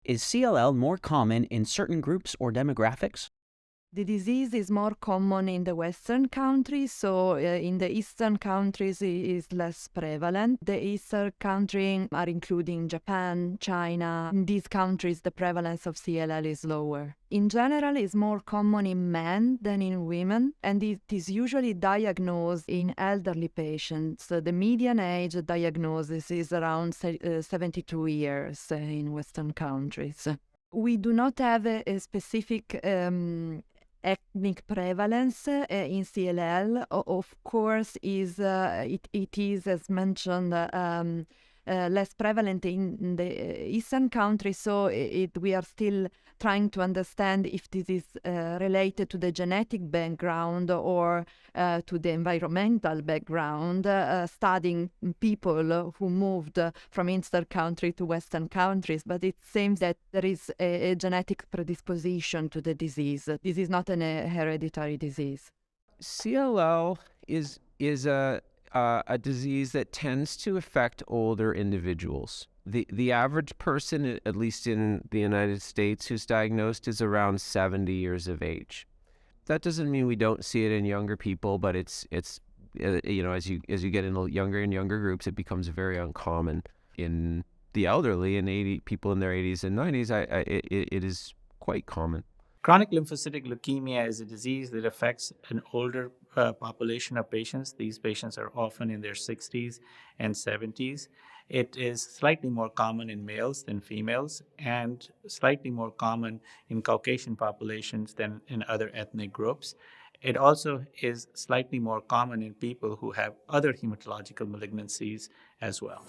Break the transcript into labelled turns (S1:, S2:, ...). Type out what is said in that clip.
S1: Is CLL more common in certain groups or demographics?
S2: The disease is more common in the Western countries, so in the Eastern countries it is less prevalent. The Eastern countries are including Japan, China. In these countries, the prevalence of CLL is lower. In general, it's more common in men than in women, and it is usually diagnosed in elderly patients. So the median age diagnosis is around 72 years in Western countries. We do not have a specific ethnic prevalence in CLL. Of course, it is, as mentioned, less prevalent in the Eastern countries, so we are still trying to understand if this is related to the genetic background or to the environmental background, studying people who moved from Eastern country to Western countries. But it seems that there is a genetic predisposition to the disease. This is not an hereditary disease.
S3: CLL is a disease that tends to affect older individuals. The average person, at least in the United States, who's diagnosed is around 70 years of age. That doesn't mean we don't see it in younger people, but it's as you get into younger and younger groups, it becomes very uncommon. In the elderly, in people in their 80s and 90s, it is quite common.
S4: Chronic lymphocytic leukemia is a disease that affects an older population of patients. These patients are often in their 60s and 70s. It is slightly more common in males than females and slightly more common in Caucasian populations than in other ethnic groups. It also is slightly more common in people who have other hematological malignancies as well.